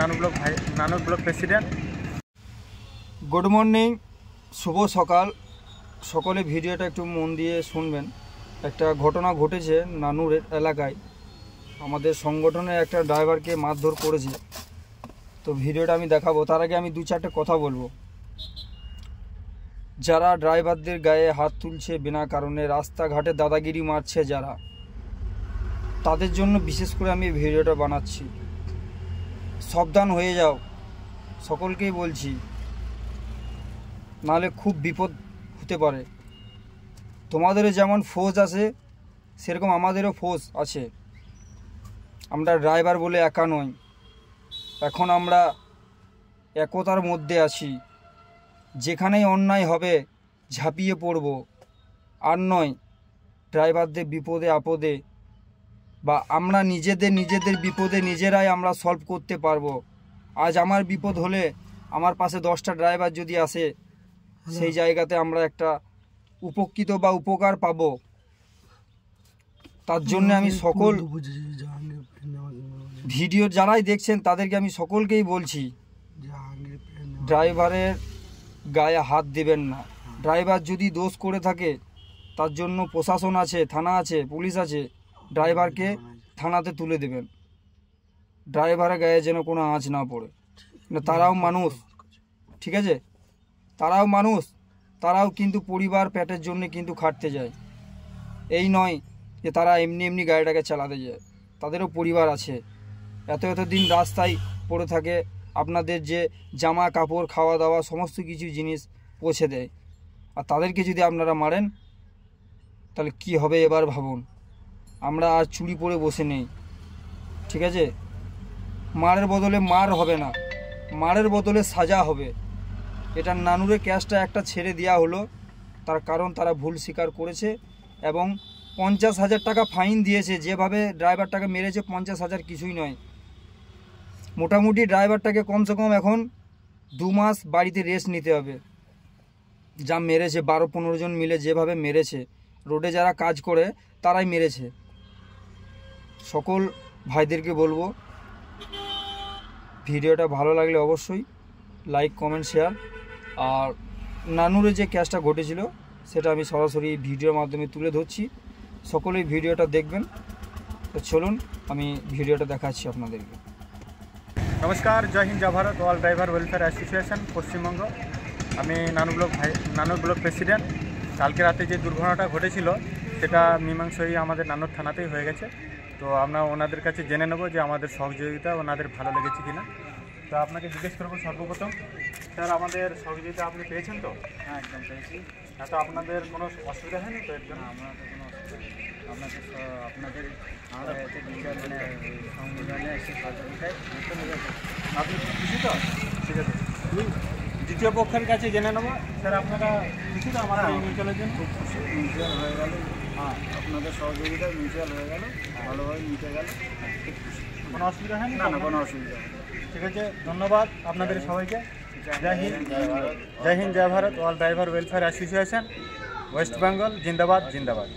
नानुर block president. Good morning, शुभ सकाल सकले भिडियोटा एकटू मन दिए शुनबेन। एक घटना घटेছে नानुरेर एलाकाय आमादेर संगठनेर एक ड्राइवर के मारधर करेছে। तो भिडियोटा आमी देखाबो, तार आगे आमी दो चारटे कथा बोलबो। যারা ড্রাইভারদের গায়ে হাত তুলছে বিনা কারণে, রাস্তাঘাটে দাদাগিরি মারছে যারা, তাদের জন্য বিশেষ করে আমি এই ভিডিওটা বানাচ্ছি। সাবধান হয়ে যাও, সকলকেই বলছি, নালে খুব বিপদ হতে পারে। তোমাদেরও যেমন ফোর্স আছে সেরকম আমাদেরও ফোর্স আছে। আমরা ড্রাইভার বলে একা নই, এখন আমরা একতার মধ্যে আছি। যেখানেই অন্যায় হবে ঝাঁপিয়ে পড়ব, আর নয় ড্রাইভারদের বিপদে আপদে বা আমরা নিজেদের বিপদে নিজেরাই আমরা সলভ করতে পারবো। আজ আমার বিপদ হলে আমার পাশে 10টা ড্রাইভার যদি আসে, সেই জায়গাতে আমরা একটা উপকৃত বা উপকার পাবো। তার জন্য আমি সকল ভিডিও যারাই দেখছেন তাদেরকে আমি সকলকেই বলছি, ড্রাইভারের গায়ে হাত দেবেন না। ড্রাইভার যদি দোষ করে থাকে তার জন্য প্রশাসন আছে, থানা আছে, পুলিশ আছে, ড্রাইভারকে থানাতে তুলে দেবেন। ড্রাইভারের গায়ে যেন কোনো আঁচ না পড়ে। তারাও মানুষ, ঠিক আছে, তারাও মানুষ, তারাও কিন্তু পরিবার পেটের জন্য কিন্তু খাটতে যায়। এই নয় যে তারা এমনি গাড়িটাকে চালাতে যায়, তাদেরও পরিবার আছে। এত দিন রাস্তায় পড়ে থাকে, আপনাদের যে জামা কাপড় খাওয়া দাওয়া সমস্ত কিছু জিনিস পৌঁছে দেয়, আর তাদেরকে যদি আপনারা মারেন তাহলে কি হবে এবার ভাবুন। আমরা আর চুরি পরে বসে নেই, ঠিক আছে। মারের বদলে মার হবে না, মারের বদলে সাজা হবে। এটা নানুরের ক্যাশটা একটা ছেড়ে দেওয়া হলো, তার কারণ তারা ভুল স্বীকার করেছে এবং 50,000 টাকা ফাইন দিয়েছে। যেভাবে ড্রাইভারটাকে মেরেছে 50,000 কিছুই নয়। মোটামুটি ড্রাইভারটাকে কমসে কম এখন 2 মাস বাড়িতে রেস্ট নিতে হবে। যা মেরেছে 12-15 জন মিলে যেভাবে মেরেছে, রোডে যারা কাজ করে তারাই মেরেছে। সকল ভাইদেরকে বলবো, ভিডিওটা ভালো লাগলে অবশ্যই লাইক কমেন্ট শেয়ার। আর নানুরে যে ক্যাশটা ঘটেছিল সেটা আমি সরাসরি ভিডিওর মাধ্যমে তুলে ধরছি, সকলেই ভিডিওটা দেখবেন। তো চলুন আমি ভিডিওটা দেখাচ্ছি আপনাদেরকে। नमस्कार, जय हिंद, जय Bharat, all driver welfare association Paschim Banga. আমি নানুর ব্লক প্রেসিডেন্ট। কালকে রাতে যে দুর্ঘটনাটা ঘটেছিল সেটা মীমাংসই আমাদের নানুর থানাতেই হয়ে গেছে। তো আমরা ওনাদের কাছে জেনে নেব যে আমাদের সহযোগিতা ওনাদের ভালো লেগেছে কিনা। তো আপনাকে জিজ্ঞেস করবো সর্বপ্রথম, স্যার আমাদের সহযোগিতা আপনি পেয়েছেন তো? হ্যাঁ, একদম পেয়েছি। তো আপনাদের কোনো অসুবিধা হয়নি তো? এর জন্য আমরা তো কোনো অসুবিধা নেই। আপনাদের বিচার মানে সংবিধানে এসে সহযোগিতায় আপনি খুশি তো? ঠিক আছে, দ্বিতীয় পক্ষের কাছে জেনে নেবো। স্যার আপনারা খুশি তো আমার এই মিউচুয়ালের জন্য? খুব খুশি, মিউচুয়াল হয়ে গেল। হ্যাঁ, আপনাদের সহযোগিতায় মিউচুয়াল হয়ে গেল, ভালোভাবে মিটে গেল। খুব খুশি, কোনো অসুবিধা হয়নি? না, কোনো অসুবিধা নেই। ঠিক আছে, ধন্যবাদ আপনাদের সবাইকে। জয় হিন্দ, জয় হিন্দ, জয় Bharat, all driver welfare association West Bengal, জিন্দাবাদ জিন্দাবাদ।